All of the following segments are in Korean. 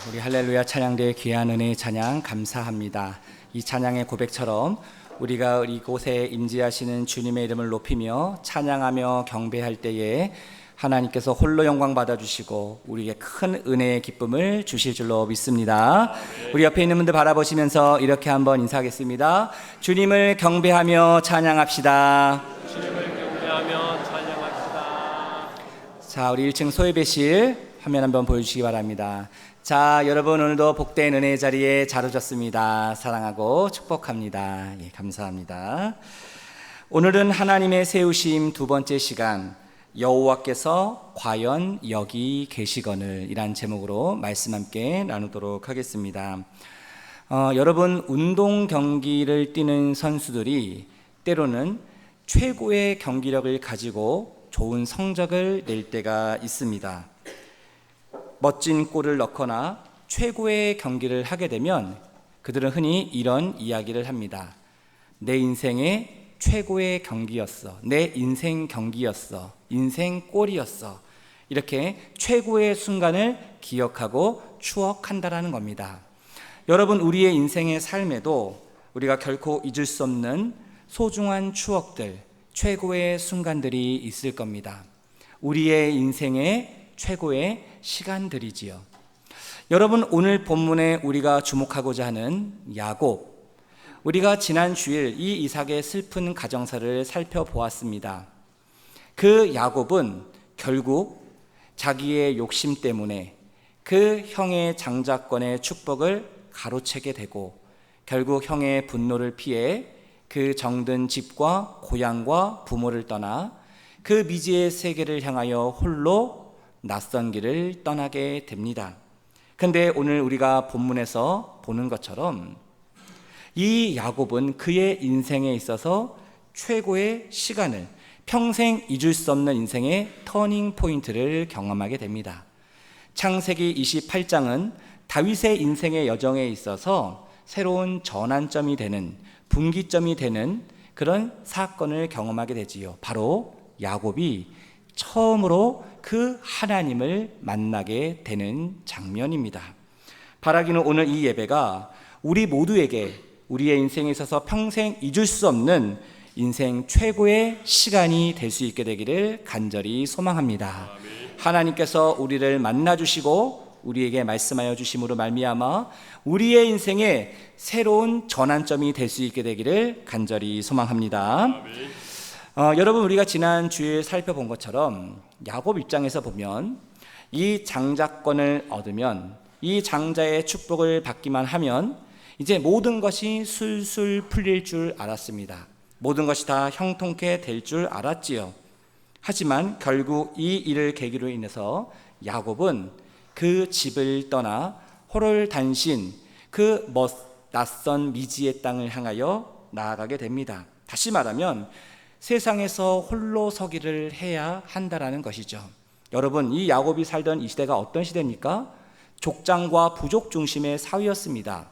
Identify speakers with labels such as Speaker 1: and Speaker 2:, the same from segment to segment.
Speaker 1: 우리 할렐루야 찬양대의 귀한 은혜의 찬양 감사합니다. 이 찬양의 고백처럼 우리가 이곳에 임재하시는 주님의 이름을 높이며 찬양하며 경배할 때에 하나님께서 홀로 영광 받아주시고 우리에게 큰 은혜의 기쁨을 주실 줄로 믿습니다. 우리 옆에 있는 분들 바라보시면서 이렇게 한번 인사하겠습니다. 주님을 경배하며 찬양합시다.
Speaker 2: 주님을 경배하며 찬양합시다.
Speaker 1: 자, 우리 1층 소예배실 화면 한번 보여주시기 바랍니다. 자, 여러분 오늘도 복된 은혜의 자리에 잘 오셨습니다. 사랑하고 축복합니다. 예, 감사합니다. 오늘은 하나님의 세우심 두 번째 시간, 여호와께서 과연 여기 계시거늘 이란 제목으로 말씀 함께 나누도록 하겠습니다. 여러분, 운동 경기를 뛰는 선수들이 때로는 최고의 경기력을 가지고 좋은 성적을 낼 때가 있습니다. 멋진 골을 넣거나 최고의 경기를 하게 되면 그들은 흔히 이런 이야기를 합니다. 내 인생의 최고의 경기였어. 내 인생 경기였어. 인생 골이었어. 이렇게 최고의 순간을 기억하고 추억한다라는 겁니다. 여러분, 우리의 인생의 삶에도 우리가 결코 잊을 수 없는 소중한 추억들, 최고의 순간들이 있을 겁니다. 우리의 인생의 최고의 시간들이지요. 여러분, 오늘 본문에 우리가 주목하고자 하는 야곱, 우리가 지난 주일 이 이삭의 슬픈 가정사를 살펴보았습니다. 그 야곱은 결국 자기의 욕심 때문에 그 형의 장자권의 축복을 가로채게 되고 결국 형의 분노를 피해 그 정든 집과 고향과 부모를 떠나 그 미지의 세계를 향하여 홀로 낯선 길을 떠나게 됩니다. 근데 오늘 우리가 본문에서 보는 것처럼 이 야곱은 그의 인생에 있어서 최고의 시간을, 평생 잊을 수 없는 인생의 터닝 포인트를 경험하게 됩니다. 창세기 28장은 다윗의 인생의 여정에 있어서 새로운 전환점이 되는, 분기점이 되는 그런 사건을 경험하게 되지요. 바로 야곱이 처음으로 그 하나님을 만나게 되는 장면입니다. 바라기는 오늘 이 예배가 우리 모두에게 우리의 인생에 있어서 평생 잊을 수 없는 인생 최고의 시간이 될 수 있게 되기를 간절히 소망합니다. 하나님께서 우리를 만나주시고 우리에게 말씀하여 주심으로 말미암아 우리의 인생에 새로운 전환점이 될 수 있게 되기를 간절히 소망합니다. 여러분, 우리가 지난 주에 살펴본 것처럼 야곱 입장에서 보면 이 장자권을 얻으면, 이 장자의 축복을 받기만 하면 이제 모든 것이 술술 풀릴 줄 알았습니다. 모든 것이 다 형통케 될 줄 알았지요. 하지만 결국 이 일을 계기로 인해서 야곱은 그 집을 떠나 호롤단신 그 낯선 미지의 땅을 향하여 나아가게 됩니다. 다시 말하면 세상에서 홀로 서기를 해야 한다라는 것이죠. 여러분, 이 야곱이 살던 이 시대가 어떤 시대입니까? 족장과 부족 중심의 사회였습니다.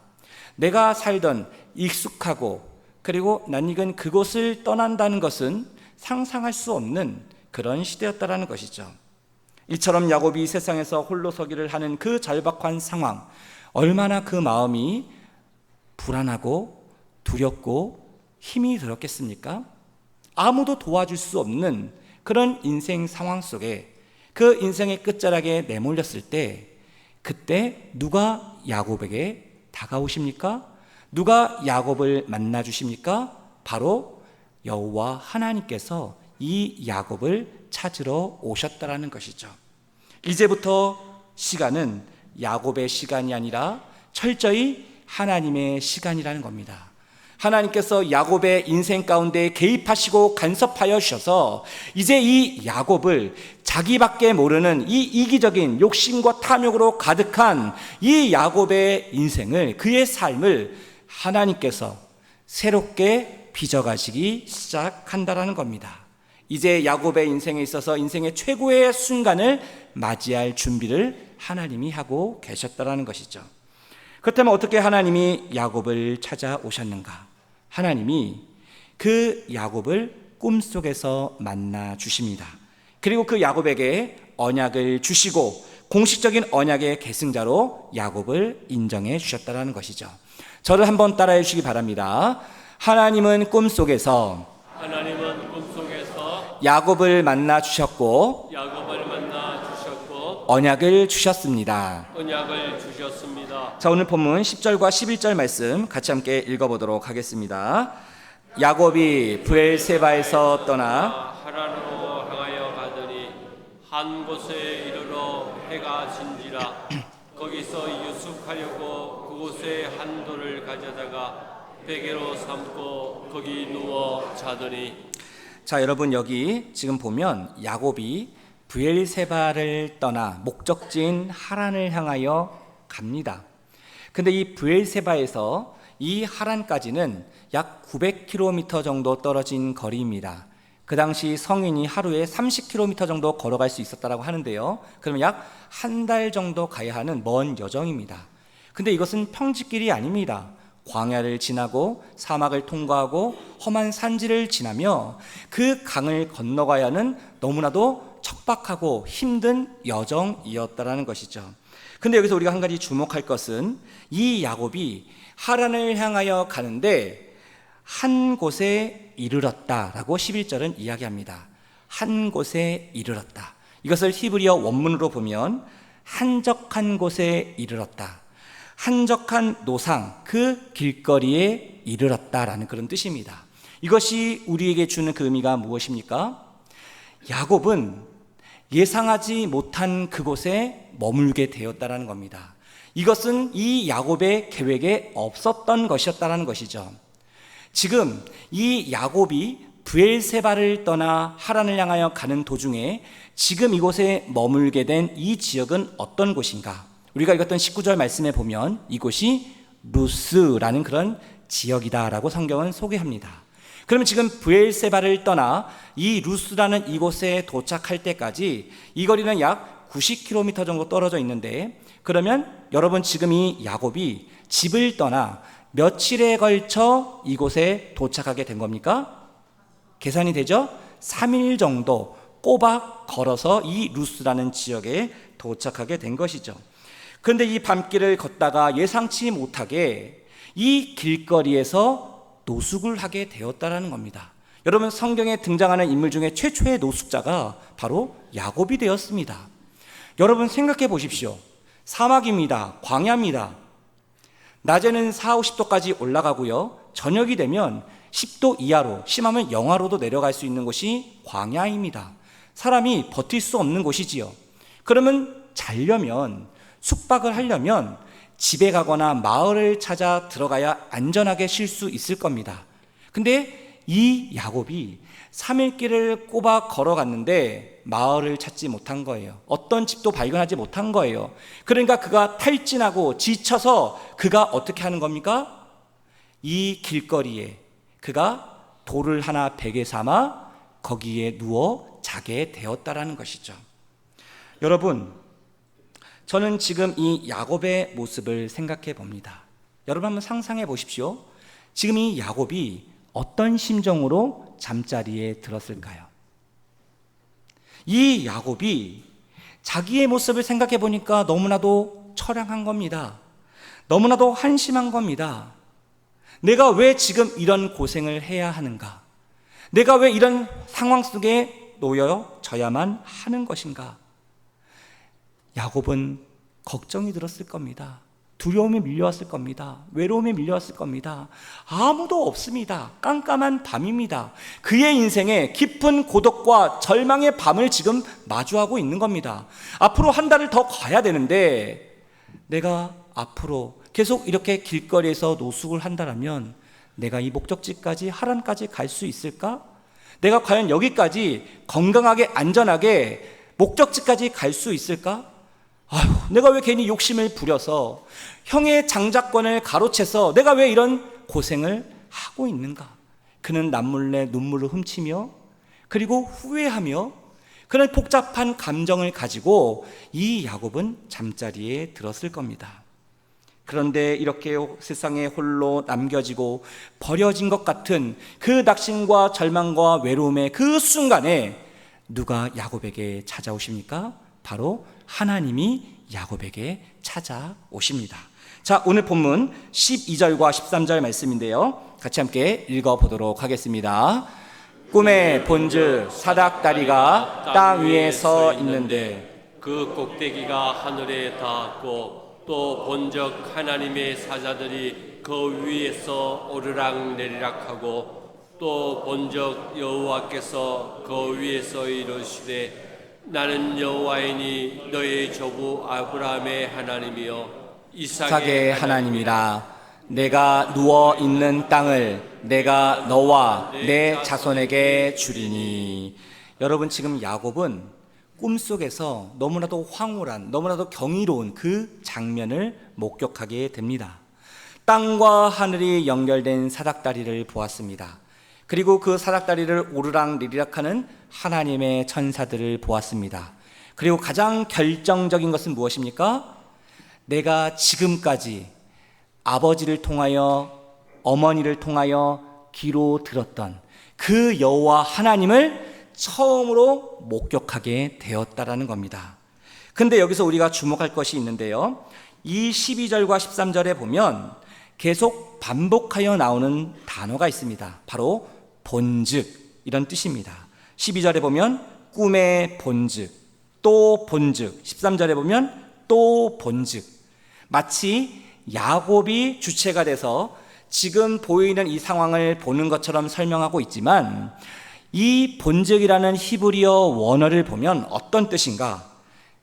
Speaker 1: 내가 살던 익숙하고 그리고 낯익은 그곳을 떠난다는 것은 상상할 수 없는 그런 시대였다라는 것이죠. 이처럼 야곱이 세상에서 홀로 서기를 하는 그 절박한 상황, 얼마나 그 마음이 불안하고 두렵고 힘이 들었겠습니까? 아무도 도와줄 수 없는 그런 인생 상황 속에 그 인생의 끝자락에 내몰렸을 때 그때 누가 야곱에게 다가오십니까? 누가 야곱을 만나 주십니까? 바로 여호와 하나님께서 이 야곱을 찾으러 오셨다라는 것이죠. 이제부터 시간은 야곱의 시간이 아니라 철저히 하나님의 시간이라는 겁니다. 하나님께서 야곱의 인생 가운데 개입하시고 간섭하여 주셔서 이제 이 야곱을 자기밖에 모르는 이 이기적인 욕심과 탐욕으로 가득한 이 야곱의 인생을, 그의 삶을 하나님께서 새롭게 빚어가시기 시작한다라는 겁니다. 이제 야곱의 인생에 있어서 인생의 최고의 순간을 맞이할 준비를 하나님이 하고 계셨다라는 것이죠. 그렇다면 어떻게 하나님이 야곱을 찾아오셨는가? 하나님이 그 야곱을 꿈속에서 만나 주십니다. 그리고 그 야곱에게 언약을 주시고 공식적인 언약의 계승자로 야곱을 인정해 주셨다는 것이죠. 저를 한번 따라해 주시기 바랍니다. 하나님은 꿈속에서 야곱을 만나 주셨고 언약을 주셨습니다. 자, 오늘 본문 10절과 11절 말씀 같이 함께 읽어보도록 하겠습니다. 야곱이 브엘세바에서 떠나
Speaker 2: 하란으로 향하여 가더니 한 곳에 이르러 해가 진지라 거기서 유숙하려고 그곳에 한 돌을 가져다가 베개로 삼고 거기 누워 자더니.
Speaker 1: 자, 여러분 여기 지금 보면 야곱이 브엘세바를 떠나 목적지인 하란을 향하여 갑니다. 근데 이 브엘세바에서 이 하란까지는 약 900km 정도 떨어진 거리입니다. 그 당시 성인이 하루에 30km 정도 걸어갈 수 있었다고 하는데요. 그러면 약 한 달 정도 가야 하는 먼 여정입니다. 근데 이것은 평지길이 아닙니다. 광야를 지나고 사막을 통과하고 험한 산지를 지나며 그 강을 건너가야 하는 너무나도 척박하고 힘든 여정이었다라는 것이죠. 근데 여기서 우리가 한 가지 주목할 것은 이 야곱이 하란을 향하여 가는데 한 곳에 이르렀다라고 11절은 이야기합니다. 한 곳에 이르렀다. 이것을 히브리어 원문으로 보면 한적한 곳에 이르렀다. 한적한 노상, 그 길거리에 이르렀다라는 그런 뜻입니다. 이것이 우리에게 주는 그 의미가 무엇입니까? 야곱은 예상하지 못한 그곳에 머물게 되었다라는 겁니다. 이것은 이 야곱의 계획에 없었던 것이었다라는 것이죠. 지금 이 야곱이 브엘세바를 떠나 하란을 향하여 가는 도중에 지금 이곳에 머물게 된 이 지역은 어떤 곳인가? 우리가 읽었던 19절 말씀에 보면 이곳이 루스라는 그런 지역이다라고 성경은 소개합니다. 그러면 지금 브엘세바를 떠나 이 루스라는 이곳에 도착할 때까지 이 거리는 약 90km 정도 떨어져 있는데, 그러면 여러분 지금 이 야곱이 집을 떠나 며칠에 걸쳐 이곳에 도착하게 된 겁니까? 계산이 되죠? 3일 정도 꼬박 걸어서 이 루스라는 지역에 도착하게 된 것이죠. 그런데 이 밤길을 걷다가 예상치 못하게 이 길거리에서 노숙을 하게 되었다라는 겁니다. 여러분, 성경에 등장하는 인물 중에 최초의 노숙자가 바로 야곱이 되었습니다. 여러분 생각해 보십시오. 사막입니다. 광야입니다. 낮에는 4, 50도까지 올라가고요. 저녁이 되면 10도 이하로, 심하면 영하로도 내려갈 수 있는 곳이 광야입니다. 사람이 버틸 수 없는 곳이지요. 그러면 자려면, 숙박을 하려면 집에 가거나 마을을 찾아 들어가야 안전하게 쉴 수 있을 겁니다. 근데 이 야곱이 3일 길을 꼬박 걸어갔는데 마을을 찾지 못한 거예요. 어떤 집도 발견하지 못한 거예요. 그러니까 그가 탈진하고 지쳐서 그가 어떻게 하는 겁니까? 이 길거리에 그가 돌을 하나 베개 삼아 거기에 누워 자게 되었다라는 것이죠. 여러분, 저는 지금 이 야곱의 모습을 생각해 봅니다. 여러분 한번 상상해 보십시오. 지금 이 야곱이 어떤 심정으로 잠자리에 들었을까요? 이 야곱이 자기의 모습을 생각해 보니까 너무나도 처량한 겁니다. 너무나도 한심한 겁니다. 내가 왜 지금 이런 고생을 해야 하는가? 내가 왜 이런 상황 속에 놓여져야만 하는 것인가? 야곱은 걱정이 들었을 겁니다. 두려움에 밀려왔을 겁니다. 외로움에 밀려왔을 겁니다. 아무도 없습니다. 깜깜한 밤입니다. 그의 인생에 깊은 고독과 절망의 밤을 지금 마주하고 있는 겁니다. 앞으로 한 달을 더 가야 되는데 내가 앞으로 계속 이렇게 길거리에서 노숙을 한다면 내가 이 목적지까지, 하란까지 갈 수 있을까? 내가 과연 여기까지 건강하게 안전하게 목적지까지 갈 수 있을까? 아휴, 내가 왜 괜히 욕심을 부려서 형의 장자권을 가로채서 내가 왜 이런 고생을 하고 있는가? 그는 남몰래 눈물을 훔치며 그리고 후회하며 그런 복잡한 감정을 가지고 이 야곱은 잠자리에 들었을 겁니다. 그런데 이렇게 세상에 홀로 남겨지고 버려진 것 같은 그 낙심과 절망과 외로움의 그 순간에 누가 야곱에게 찾아오십니까? 바로 하나님이 야곱에게 찾아오십니다. 자, 오늘 본문 12절과 13절 말씀인데요, 같이 함께 읽어보도록 하겠습니다. 꿈에 본즉 사닥다리가 땅 위에 서 있는데
Speaker 2: 그 꼭대기가 하늘에 닿았고 또 본적 하나님의 사자들이 그 위에서 오르락 내리락하고 또 본적 여호와께서 그 위에서 이르시되 나는 여호와이니 너의 조부 아브라함의 하나님이여
Speaker 1: 이삭의 하나님이라. 내가 누워 있는 땅을 내가 너와 내 자손에게 주리니. 여러분, 지금 야곱은 꿈속에서 너무나도 황홀한, 너무나도 경이로운 그 장면을 목격하게 됩니다. 땅과 하늘이 연결된 사닥다리를 보았습니다. 그리고 그 사닥다리를 오르락 내리락하는 하나님의 천사들을 보았습니다. 그리고 가장 결정적인 것은 무엇입니까? 내가 지금까지 아버지를 통하여, 어머니를 통하여 귀로 들었던 그 여호와 하나님을 처음으로 목격하게 되었다라는 겁니다. 근데 여기서 우리가 주목할 것이 있는데요, 이 12절과 13절에 보면 계속 반복하여 나오는 단어가 있습니다. 바로 본즉, 이런 뜻입니다. 12절에 보면 꿈의 본즉, 또 본즉, 13절에 보면 또 본즉. 마치 야곱이 주체가 돼서 지금 보이는 이 상황을 보는 것처럼 설명하고 있지만, 이 본즉이라는 히브리어 원어를 보면 어떤 뜻인가?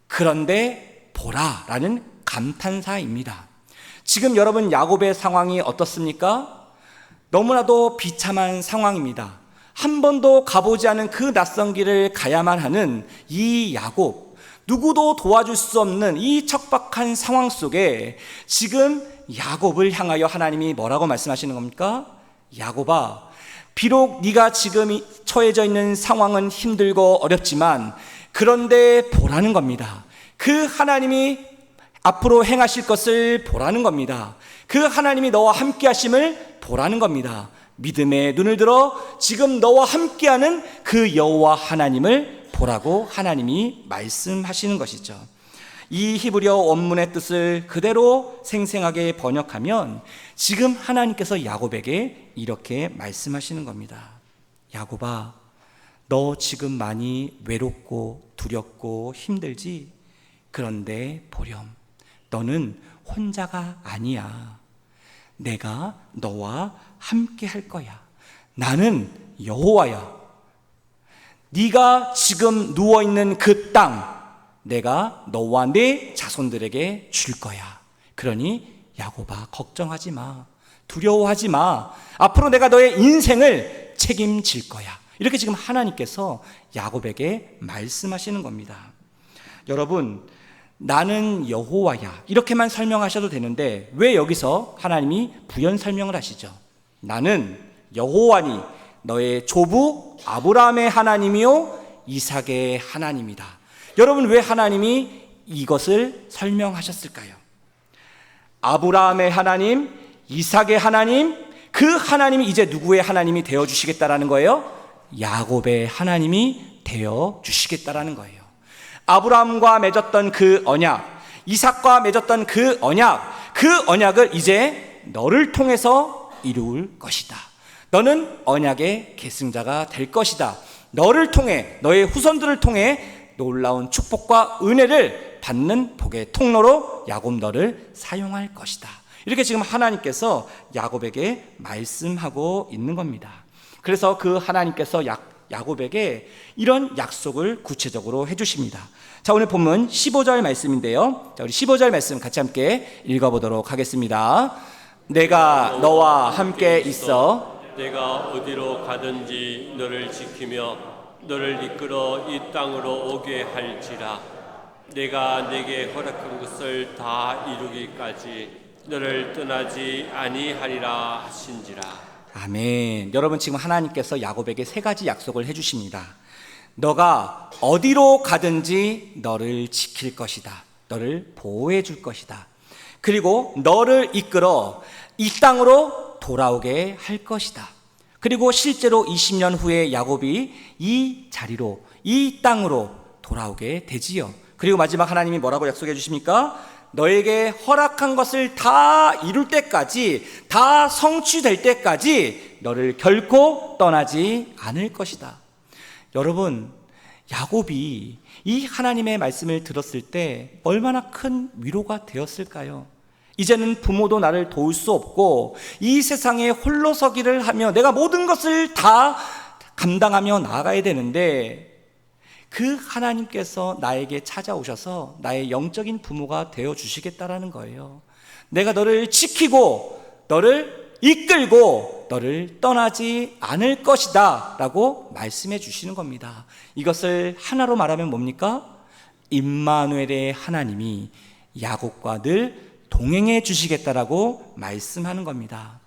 Speaker 1: 그런데 보라 라는 감탄사입니다. 지금 여러분, 야곱의 상황이 어떻습니까? 너무나도 비참한 상황입니다. 한 번도 가보지 않은 그 낯선 길을 가야만 하는 이 야곱, 누구도 도와줄 수 없는 이 척박한 상황 속에 지금 야곱을 향하여 하나님이 뭐라고 말씀하시는 겁니까? 야곱아, 비록 네가 지금 처해져 있는 상황은 힘들고 어렵지만 그런데 보라는 겁니다. 그 하나님이 앞으로 행하실 것을 보라는 겁니다. 그 하나님이 너와 함께 하심을 보라는 겁니다. 믿음의 눈을 들어 지금 너와 함께하는 그 여호와 하나님을 보라고 하나님이 말씀하시는 것이죠. 이 히브리어 원문의 뜻을 그대로 생생하게 번역하면 지금 하나님께서 야곱에게 이렇게 말씀하시는 겁니다. 야곱아, 너 지금 많이 외롭고 두렵고 힘들지? 그런데 보렴, 너는 혼자가 아니야. 내가 너와 함께 할 거야. 나는 여호와야. 네가 지금 누워있는 그 땅, 내가 너와 내 자손들에게 줄 거야. 그러니 야곱아, 걱정하지 마. 두려워하지 마. 앞으로 내가 너의 인생을 책임질 거야. 이렇게 지금 하나님께서 야곱에게 말씀하시는 겁니다. 여러분, 나는 여호와야, 이렇게만 설명하셔도 되는데 왜 여기서 하나님이 부연 설명을 하시죠? 나는 여호와니 너의 조부 아브라함의 하나님이요 이삭의 하나님이다. 여러분, 왜 하나님이 이것을 설명하셨을까요? 아브라함의 하나님, 이삭의 하나님, 그 하나님이 이제 누구의 하나님이 되어주시겠다라는 거예요? 야곱의 하나님이 되어주시겠다라는 거예요. 아브라함과 맺었던 그 언약, 이삭과 맺었던 그 언약을 이제 너를 통해서 이룰 것이다. 너는 언약의 계승자가 될 것이다. 너를 통해, 너의 후손들을 통해 놀라운 축복과 은혜를 받는 복의 통로로 야곱 너를 사용할 것이다. 이렇게 지금 하나님께서 야곱에게 말씀하고 있는 겁니다. 그래서 그 하나님께서 야곱에게 이런 약속을 구체적으로 해주십니다. 자, 오늘 본문 15절 말씀인데요, 자, 우리 15절 말씀 같이 함께 읽어보도록 하겠습니다. 내가 너와 함께 있어
Speaker 2: 내가 어디로 가든지 너를 지키며 너를 이끌어 이 땅으로 오게 할지라. 내가 내게 허락한 것을 다 이루기까지 너를 떠나지 아니하리라 하신지라.
Speaker 1: 아멘. 여러분, 지금 하나님께서 야곱에게 세 가지 약속을 해주십니다. 너가 어디로 가든지 너를 지킬 것이다. 너를 보호해 줄 것이다. 그리고 너를 이끌어 이 땅으로 돌아오게 할 것이다. 그리고 실제로 20년 후에 야곱이 이 자리로, 이 땅으로 돌아오게 되지요. 그리고 마지막 하나님이 뭐라고 약속해 주십니까? 너에게 허락한 것을 다 이룰 때까지, 다 성취될 때까지 너를 결코 떠나지 않을 것이다. 여러분, 야곱이 이 하나님의 말씀을 들었을 때 얼마나 큰 위로가 되었을까요? 이제는 부모도 나를 도울 수 없고 이 세상에 홀로 서기를 하며 내가 모든 것을 다 감당하며 나아가야 되는데, 그 하나님께서 나에게 찾아오셔서 나의 영적인 부모가 되어 주시겠다라는 거예요. 내가 너를 지키고 너를 이끌고 너를 떠나지 않을 것이다 라고 말씀해 주시는 겁니다. 이것을 하나로 말하면 뭡니까? 임마누엘의 하나님이 야곱과 늘 동행해 주시겠다라고 말씀하는 겁니다.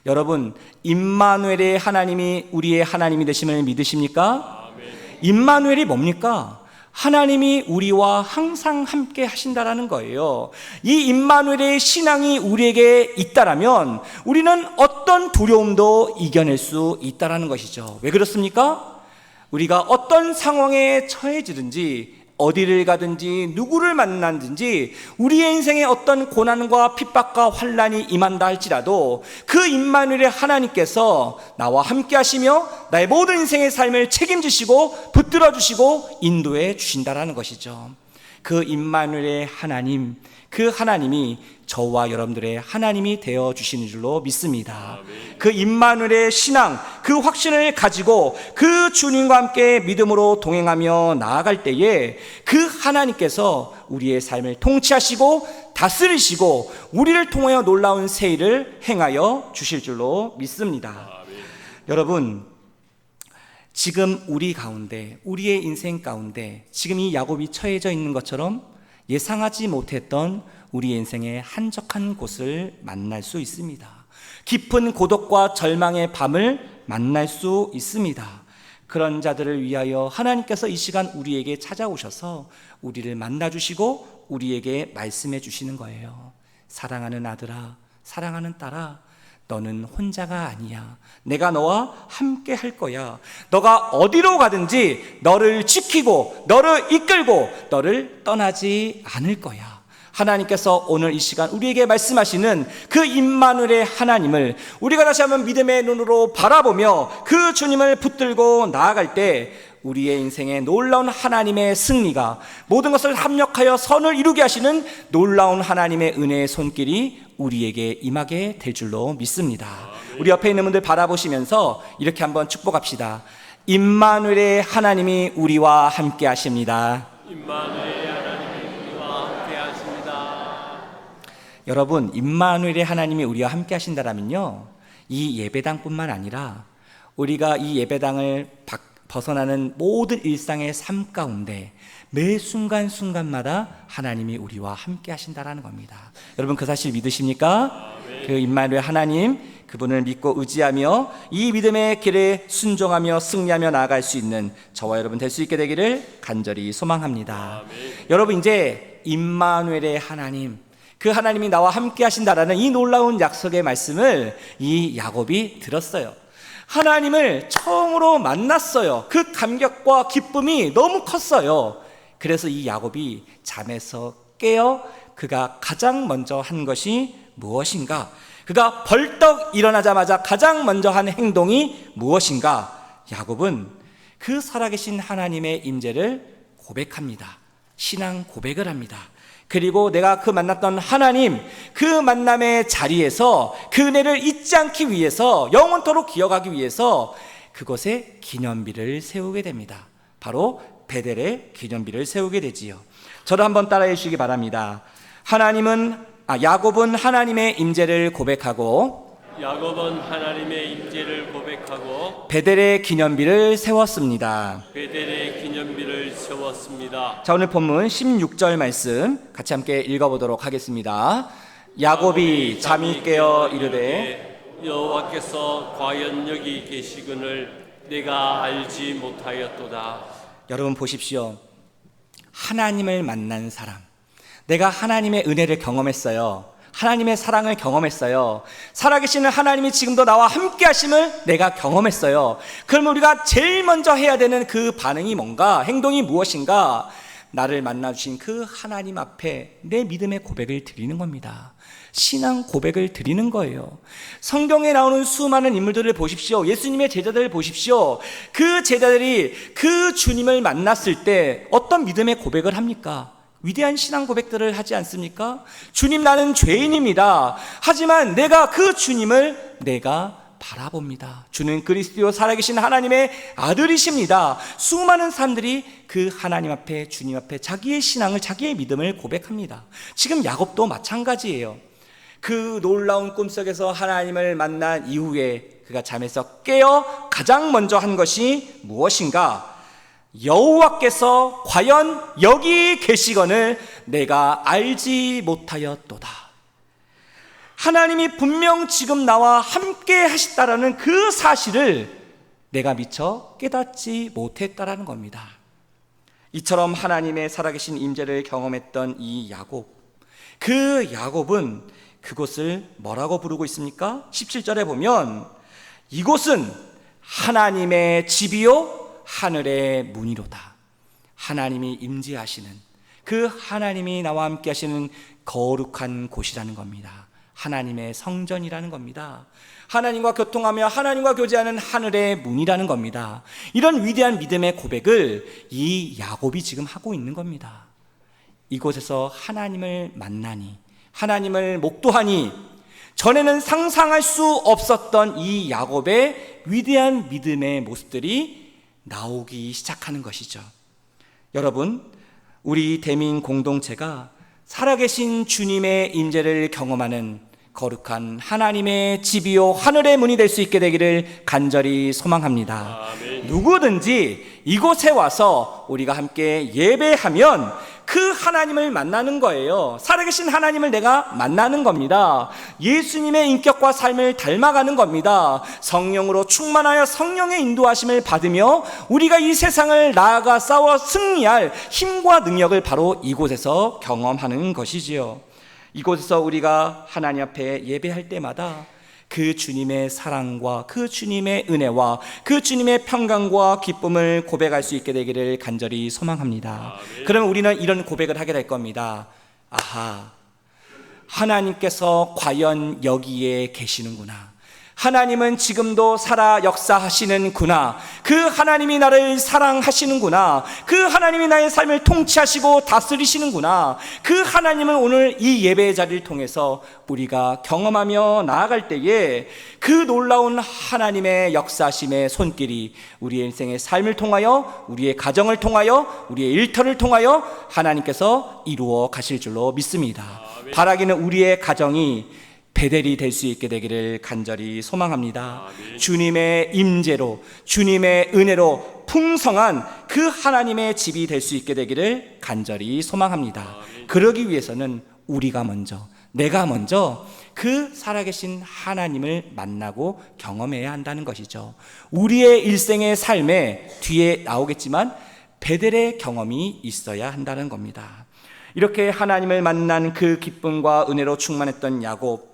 Speaker 1: 여러분, 임마누엘의 하나님이 우리의 하나님이 되심을 믿으십니까? 임마누엘이 뭡니까? 하나님이 우리와 항상 함께 하신다라는 거예요. 이 임마누엘의 신앙이 우리에게 있다라면 우리는 어떤 두려움도 이겨낼 수 있다라는 것이죠. 왜 그렇습니까? 우리가 어떤 상황에 처해지든지, 어디를 가든지, 누구를 만나든지, 우리의 인생에 어떤 고난과 핍박과 환난이 임한다 할지라도 그 임마누엘의 하나님께서 나와 함께 하시며 나의 모든 인생의 삶을 책임지시고 붙들어 주시고 인도해 주신다라는 것이죠. 그 임마누엘의 하나님, 그 하나님이 저와 여러분들의 하나님이 되어 주시는 줄로 믿습니다. 그 임마누엘의 신앙, 그 확신을 가지고 그 주님과 함께 믿음으로 동행하며 나아갈 때에 그 하나님께서 우리의 삶을 통치하시고 다스리시고 우리를 통하여 놀라운 새 일을 행하여 주실 줄로 믿습니다. 여러분, 지금 우리 가운데, 우리의 인생 가운데 지금 이 야곱이 처해져 있는 것처럼 예상하지 못했던 우리 인생의 한적한 곳을 만날 수 있습니다. 깊은 고독과 절망의 밤을 만날 수 있습니다. 그런 자들을 위하여 하나님께서 이 시간 우리에게 찾아오셔서 우리를 만나주시고 우리에게 말씀해 주시는 거예요. 사랑하는 아들아, 사랑하는 딸아, 너는 혼자가 아니야. 내가 너와 함께 할 거야. 너가 어디로 가든지 너를 지키고 너를 이끌고 너를 떠나지 않을 거야. 하나님께서 오늘 이 시간 우리에게 말씀하시는 그 임마누엘의 하나님을 우리가 다시 한번 믿음의 눈으로 바라보며 그 주님을 붙들고 나아갈 때 우리의 인생에 놀라운 하나님의 승리가, 모든 것을 합력하여 선을 이루게 하시는 놀라운 하나님의 은혜의 손길이 우리에게 임하게 될 줄로 믿습니다. 우리 옆에 있는 분들 바라보시면서 이렇게 한번 축복합시다. 임마누엘의 하나님이 우리와 함께 하십니다.
Speaker 2: 임마누엘의 하나님이 우리와 함께 하십니다.
Speaker 1: 여러분, 임마누엘의 하나님이 우리와 함께 하신다라면요, 이 예배당뿐만 아니라 우리가 이 예배당을 벗어나는 모든 일상의 삶 가운데 매 순간순간마다 하나님이 우리와 함께 하신다라는 겁니다. 여러분, 그 사실 믿으십니까? 그 임마누엘 하나님, 그분을 믿고 의지하며 이 믿음의 길에 순종하며 승리하며 나아갈 수 있는 저와 여러분 될 수 있게 되기를 간절히 소망합니다. 여러분, 이제 임마누엘의 하나님, 그 하나님이 나와 함께 하신다라는 이 놀라운 약속의 말씀을 이 야곱이 들었어요. 하나님을 처음으로 만났어요. 그 감격과 기쁨이 너무 컸어요. 그래서 이 야곱이 잠에서 깨어 그가 가장 먼저 한 것이 무엇인가? 그가 벌떡 일어나자마자 가장 먼저 한 행동이 무엇인가? 야곱은 그 살아계신 하나님의 임재를 고백합니다. 신앙 고백을 합니다. 그리고 내가 그 만났던 하나님, 그 만남의 자리에서 그 은혜를 잊지 않기 위해서, 영원토록 기억하기 위해서 그곳에 기념비를 세우게 됩니다. 바로 베델에 기념비를 세우게 되지요. 저를 한번 따라해 주시기 바랍니다. 야곱은 하나님의 임재를 고백하고
Speaker 2: 하나님의 임재를 고백하고
Speaker 1: 베델의 기념비를 세웠습니다.
Speaker 2: 베델의 기념비를 세웠습니다.
Speaker 1: 자, 오늘 본문 16절 말씀 같이 함께 읽어보도록 하겠습니다. 야곱이 잠이 깨어 이르되
Speaker 2: 여호와께서 과연 여기 계시거늘 내가 알지 못하였도다.
Speaker 1: 여러분 보십시오. 하나님을 만난 사람, 내가 하나님의 은혜를 경험했어요. 하나님의 사랑을 경험했어요. 살아계시는 하나님이 지금도 나와 함께 하심을 내가 경험했어요. 그러면 우리가 제일 먼저 해야 되는 그 반응이 뭔가, 행동이 무엇인가? 나를 만나주신 그 하나님 앞에 내 믿음의 고백을 드리는 겁니다. 신앙 고백을 드리는 거예요. 성경에 나오는 수많은 인물들을 보십시오. 예수님의 제자들을 보십시오. 그 제자들이 그 주님을 만났을 때 어떤 믿음의 고백을 합니까? 위대한 신앙 고백들을 하지 않습니까? 주님, 나는 죄인입니다. 하지만 내가 그 주님을 바라봅니다. 주는 그리스도 살아계신 하나님의 아들이십니다. 수많은 사람들이 그 하나님 앞에, 주님 앞에 자기의 신앙을, 자기의 믿음을 고백합니다. 지금 야곱도 마찬가지예요. 그 놀라운 꿈속에서 하나님을 만난 이후에 그가 잠에서 깨어 가장 먼저 한 것이 무엇인가? 여호와께서 과연 여기 계시거늘 내가 알지 못하였도다. 하나님이 분명 지금 나와 함께 하시다라는 그 사실을 내가 미처 깨닫지 못했다라는 겁니다. 이처럼 하나님의 살아계신 임재를 경험했던 이 야곱, 그 야곱은 그곳을 뭐라고 부르고 있습니까? 17절에 보면 이곳은 하나님의 집이요 하늘의 문이로다. 하나님이 임재하시는, 그 하나님이 나와 함께 하시는 거룩한 곳이라는 겁니다. 하나님의 성전이라는 겁니다. 하나님과 교통하며 하나님과 교제하는 하늘의 문이라는 겁니다. 이런 위대한 믿음의 고백을 이 야곱이 지금 하고 있는 겁니다. 이곳에서 하나님을 만나니, 하나님을 목도하니, 전에는 상상할 수 없었던 이 야곱의 위대한 믿음의 모습들이 나오기 시작하는 것이죠. 여러분, 우리 대민 공동체가 살아계신 주님의 임재를 경험하는 거룩한 하나님의 집이요 하늘의 문이 될 수 있게 되기를 간절히 소망합니다.
Speaker 2: 아멘.
Speaker 1: 누구든지 이곳에 와서 우리가 함께 예배하면 그 하나님을 만나는 거예요. 살아계신 하나님을 내가 만나는 겁니다. 예수님의 인격과 삶을 닮아가는 겁니다. 성령으로 충만하여 성령의 인도하심을 받으며 우리가 이 세상을 나아가 싸워 승리할 힘과 능력을 바로 이곳에서 경험하는 것이지요. 이곳에서 우리가 하나님 앞에 예배할 때마다 그 주님의 사랑과 그 주님의 은혜와 그 주님의 평강과 기쁨을 고백할 수 있게 되기를 간절히 소망합니다. 그러면 우리는 이런 고백을 하게 될 겁니다. 아하, 하나님께서 과연 여기에 계시는구나. 하나님은 지금도 살아 역사하시는구나. 그 하나님이 나를 사랑하시는구나. 그 하나님이 나의 삶을 통치하시고 다스리시는구나. 그 하나님을 오늘 이 예배의 자리를 통해서 우리가 경험하며 나아갈 때에 그 놀라운 하나님의 역사하심의 손길이 우리의 인생의 삶을 통하여, 우리의 가정을 통하여, 우리의 일터를 통하여 하나님께서 이루어 가실 줄로 믿습니다. 바라기는 우리의 가정이 베델이 될 수 있게 되기를 간절히 소망합니다. 주님의 임재로, 주님의 은혜로 풍성한 그 하나님의 집이 될 수 있게 되기를 간절히 소망합니다. 그러기 위해서는 우리가 먼저, 내가 먼저 그 살아계신 하나님을 만나고 경험해야 한다는 것이죠. 우리의 일생의 삶에 뒤에 나오겠지만 베델의 경험이 있어야 한다는 겁니다. 이렇게 하나님을 만난 그 기쁨과 은혜로 충만했던 야곱,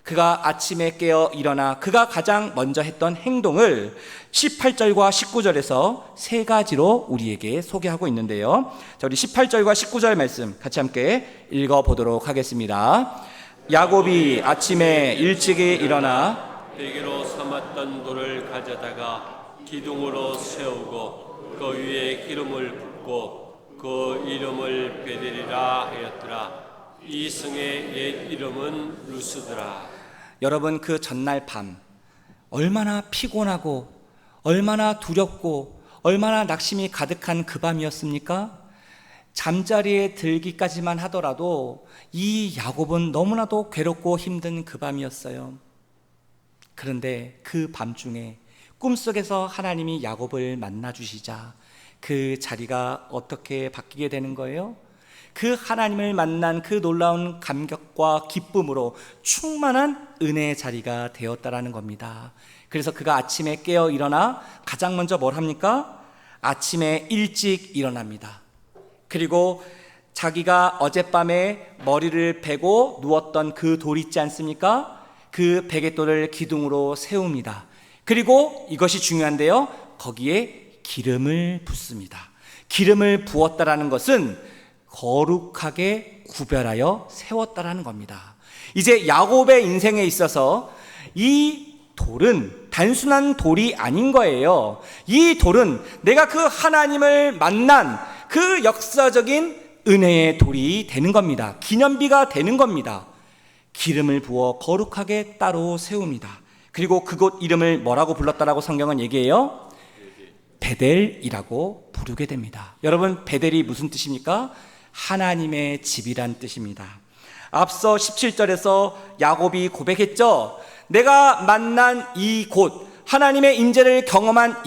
Speaker 1: 그가 아침에 깨어 일어나 그가 가장 먼저 했던 행동을 18절과 19절에서 세 가지로 우리에게 소개하고 있는데요. 자, 우리 18절과 19절 말씀 같이 함께 읽어보도록 하겠습니다. 야곱이 아침에 일찍이 일어나
Speaker 2: 베개로 삼았던 돌을 가져다가 기둥으로 세우고 그 위에 기름을 붓고 그 이름을 베델이라 하였더라. 이 성의 옛 이름은 루스드라.
Speaker 1: 여러분, 그 전날 밤 얼마나 피곤하고 얼마나 두렵고 얼마나 낙심이 가득한 그 밤이었습니까? 잠자리에 들기까지만 하더라도 이 야곱은 너무나도 괴롭고 힘든 그 밤이었어요. 그런데 그 밤중에 꿈속에서 하나님이 야곱을 만나주시자 그 자리가 어떻게 바뀌게 되는 거예요? 그 하나님을 만난 그 놀라운 감격과 기쁨으로 충만한 은혜의 자리가 되었다라는 겁니다. 그래서 그가 아침에 깨어 일어나 가장 먼저 뭘 합니까? 아침에 일찍 일어납니다. 그리고 자기가 어젯밤에 머리를 베고 누웠던 그 돌 있지 않습니까? 그 베갯돌을 기둥으로 세웁니다. 그리고 이것이 중요한데요, 거기에 기름을 붓습니다. 기름을 부었다라는 것은 거룩하게 구별하여 세웠다라는 겁니다. 이제 야곱의 인생에 있어서 이 돌은 단순한 돌이 아닌 거예요. 이 돌은 내가 그 하나님을 만난 그 역사적인 은혜의 돌이 되는 겁니다. 기념비가 되는 겁니다. 기름을 부어 거룩하게 따로 세웁니다. 그리고 그곳 이름을 뭐라고 불렀다라고 성경은 얘기해요? 베델이라고 부르게 됩니다. 여러분, 베델이 무슨 뜻입니까? 하나님의 집이란 뜻입니다. 앞서 17절에서 야곱이 고백했죠. 내가 만난 이곳, 하나님의 임재를 경험한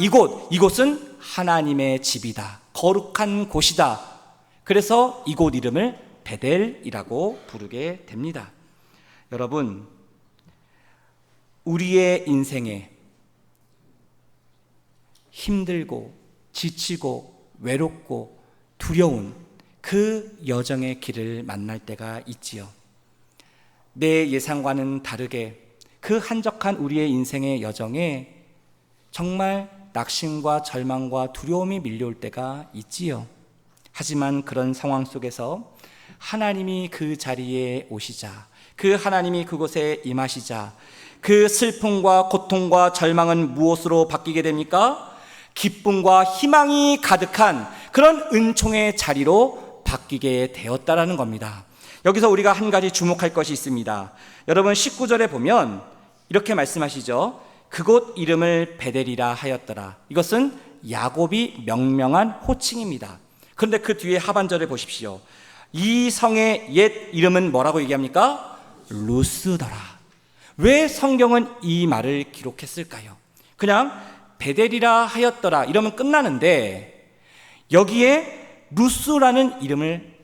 Speaker 1: 이곳은 하나님의 집이다. 거룩한 곳이다. 그래서 이곳 이름을 베델이라고 부르게 됩니다. 여러분, 우리의 인생에 힘들고 지치고 외롭고 두려운 그 여정의 길을 만날 때가 있지요. 내 예상과는 다르게 그 한적한 우리의 인생의 여정에 정말 낙심과 절망과 두려움이 밀려올 때가 있지요. 하지만 그런 상황 속에서 하나님이 그 자리에 오시자, 그 하나님이 그곳에 임하시자, 그 슬픔과 고통과 절망은 무엇으로 바뀌게 됩니까? 기쁨과 희망이 가득한 그런 은총의 자리로 바뀌게 되었다라는 겁니다. 여기서 우리가 한 가지 주목할 것이 있습니다. 여러분, 19절에 보면 이렇게 말씀하시죠. 그곳 이름을 베델이라 하였더라. 이것은 야곱이 명명한 호칭입니다. 그런데 그 뒤에 하반절에 보십시오. 이 성의 옛 이름은 뭐라고 얘기합니까? 루스더라. 왜 성경은 이 말을 기록했을까요? 그냥 베델이라 하였더라 이러면 끝나는데 여기에 루스라는 이름을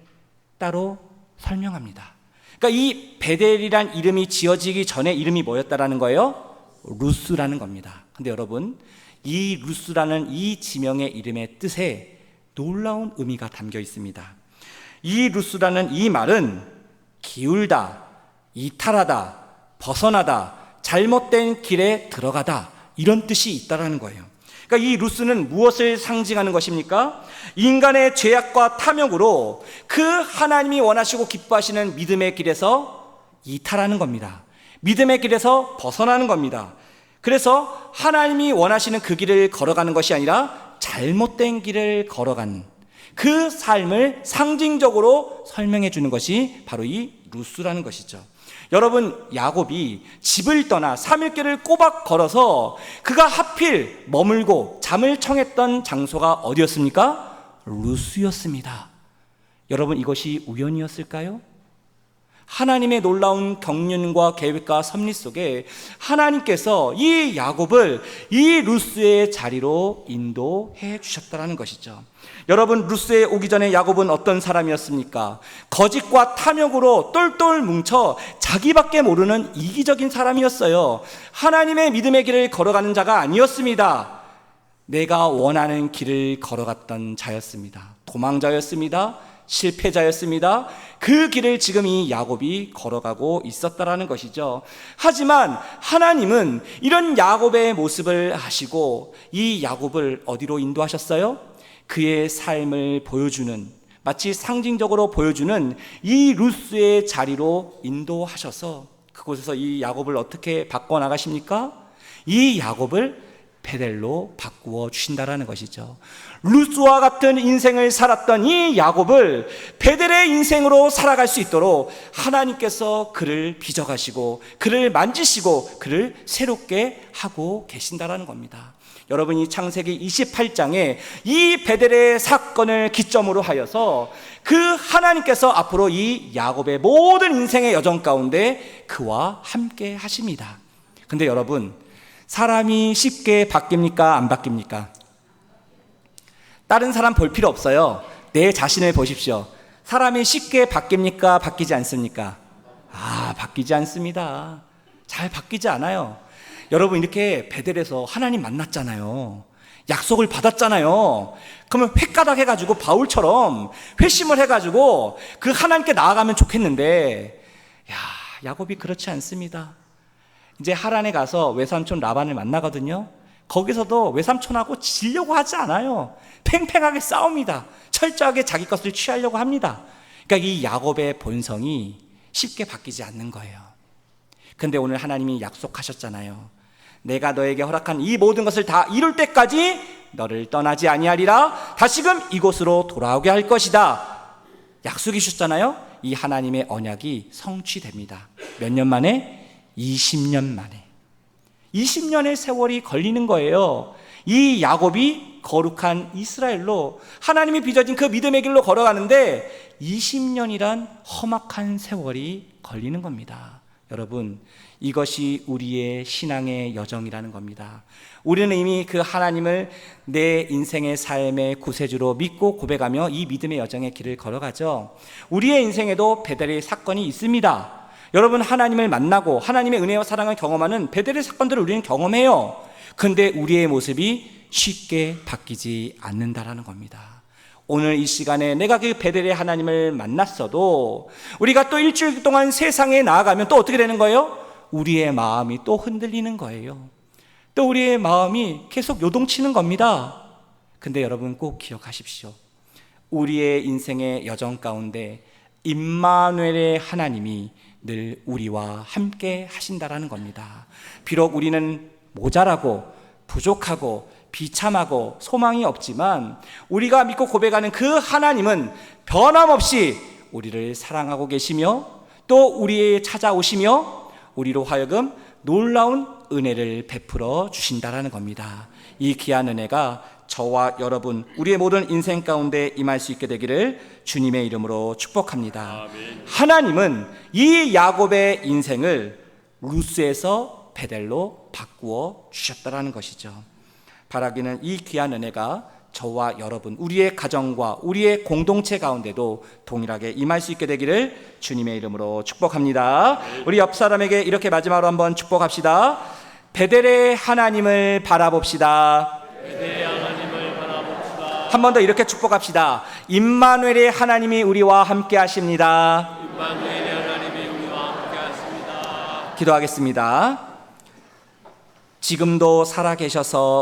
Speaker 1: 따로 설명합니다. 그러니까 이 베델이란 이름이 지어지기 전에 이름이 뭐였다라는 거예요? 루스라는 겁니다. 근데 여러분, 이 루스라는 이 지명의 이름의 뜻에 놀라운 의미가 담겨 있습니다. 이 루스라는 이 말은 기울다, 이탈하다, 벗어나다, 잘못된 길에 들어가다, 이런 뜻이 있다라는 거예요. 그러니까 이 루스는 무엇을 상징하는 것입니까? 인간의 죄악과 탐욕으로 그 하나님이 원하시고 기뻐하시는 믿음의 길에서 이탈하는 겁니다. 믿음의 길에서 벗어나는 겁니다. 그래서 하나님이 원하시는 그 길을 걸어가는 것이 아니라 잘못된 길을 걸어가는 그 삶을 상징적으로 설명해 주는 것이 바로 이 루스라는 것이죠. 여러분, 야곱이 집을 떠나 3일길을 꼬박 걸어서 그가 하필 머물고 잠을 청했던 장소가 어디였습니까? 루스였습니다. 여러분, 이것이 우연이었을까요? 하나님의 놀라운 경륜과 계획과 섭리 속에 하나님께서 이 야곱을 이 루스의 자리로 인도해 주셨다는 것이죠. 여러분, 루스에 오기 전에 야곱은 어떤 사람이었습니까? 거짓과 탐욕으로 똘똘 뭉쳐 자기밖에 모르는 이기적인 사람이었어요. 하나님의 믿음의 길을 걸어가는 자가 아니었습니다. 내가 원하는 길을 걸어갔던 자였습니다. 도망자였습니다. 실패자였습니다. 그 길을 지금 이 야곱이 걸어가고 있었다라는 것이죠. 하지만 하나님은 이런 야곱의 모습을 아시고 이 야곱을 어디로 인도하셨어요? 그의 삶을 보여주는, 마치 상징적으로 보여주는 이 루스의 자리로 인도하셔서 그곳에서 이 야곱을 어떻게 바꿔나가십니까? 이 야곱을 베델로 바꾸어 주신다라는 것이죠. 루스와 같은 인생을 살았던 이 야곱을 베델의 인생으로 살아갈 수 있도록 하나님께서 그를 빚어가시고 그를 만지시고 그를 새롭게 하고 계신다라는 겁니다. 여러분이 창세기 28장에 이 베델의 사건을 기점으로 하여서 그 하나님께서 앞으로 이 야곱의 모든 인생의 여정 가운데 그와 함께 하십니다. 근데 여러분, 사람이 쉽게 바뀝니까? 안 바뀝니까? 다른 사람 볼 필요 없어요. 내 자신을 보십시오. 사람이 쉽게 바뀝니까? 바뀌지 않습니까? 바뀌지 않습니다. 잘 바뀌지 않아요. 여러분, 이렇게 베델에서 하나님 만났잖아요. 약속을 받았잖아요. 그러면 횟가닥 해가지고 바울처럼 회심을 해가지고 그 하나님께 나아가면 좋겠는데, 야곱이 그렇지 않습니다. 이제 하란에 가서 외삼촌 라반을 만나거든요. 거기서도 외삼촌하고 지려고 하지 않아요. 팽팽하게 싸웁니다. 철저하게 자기 것을 취하려고 합니다. 그러니까 이 야곱의 본성이 쉽게 바뀌지 않는 거예요. 근데 오늘 하나님이 약속하셨잖아요. 내가 너에게 허락한 이 모든 것을 다 이룰 때까지 너를 떠나지 아니하리라. 다시금 이곳으로 돌아오게 할 것이다. 약속이 주셨잖아요. 이 하나님의 언약이 성취됩니다. 몇 년 만에? 20년 만에. 20년의 세월이 걸리는 거예요. 이 야곱이 거룩한 이스라엘로 하나님이 빚어진 그 믿음의 길로 걸어가는데 20년이란 험악한 세월이 걸리는 겁니다. 여러분, 이것이 우리의 신앙의 여정이라는 겁니다. 우리는 이미 그 하나님을 내 인생의 삶의 구세주로 믿고 고백하며 이 믿음의 여정의 길을 걸어가죠. 우리의 인생에도 베델의 사건이 있습니다. 여러분, 하나님을 만나고 하나님의 은혜와 사랑을 경험하는 베델의 사건들을 우리는 경험해요. 근데 우리의 모습이 쉽게 바뀌지 않는다라는 겁니다. 오늘 이 시간에 내가 그 베델의 하나님을 만났어도 우리가 또 일주일 동안 세상에 나아가면 또 어떻게 되는 거예요? 우리의 마음이 또 흔들리는 거예요. 또 우리의 마음이 계속 요동치는 겁니다. 근데 여러분 꼭 기억하십시오. 우리의 인생의 여정 가운데 임마누엘의 하나님이 늘 우리와 함께 하신다라는 겁니다. 비록 우리는 모자라고 부족하고 비참하고 소망이 없지만 우리가 믿고 고백하는 그 하나님은 변함없이 우리를 사랑하고 계시며 또 우리에 찾아오시며 우리로 하여금 놀라운 은혜를 베풀어 주신다라는 겁니다. 이 귀한 은혜가 저와 여러분 우리의 모든 인생 가운데 임할 수 있게 되기를 주님의 이름으로 축복합니다.
Speaker 2: 아멘.
Speaker 1: 하나님은 이 야곱의 인생을 루스에서 베델로 바꾸어 주셨다라는 것이죠. 바라기는 이 귀한 은혜가 저와 여러분 우리의 가정과 우리의 공동체 가운데도 동일하게 임할 수 있게 되기를 주님의 이름으로 축복합니다. 우리 옆 사람에게 이렇게 마지막으로 한번 축복합시다. 베델의 하나님을 바라봅시다.
Speaker 2: 베델의 하나님을 바라봅시다.
Speaker 1: 한 번 더 이렇게 축복합시다. 임마누엘의 하나님이 우리와 함께 하십니다.
Speaker 2: 임마누엘의 하나님이 우리와 함께 하십니다.
Speaker 1: 기도하겠습니다. 지금도 살아계셔서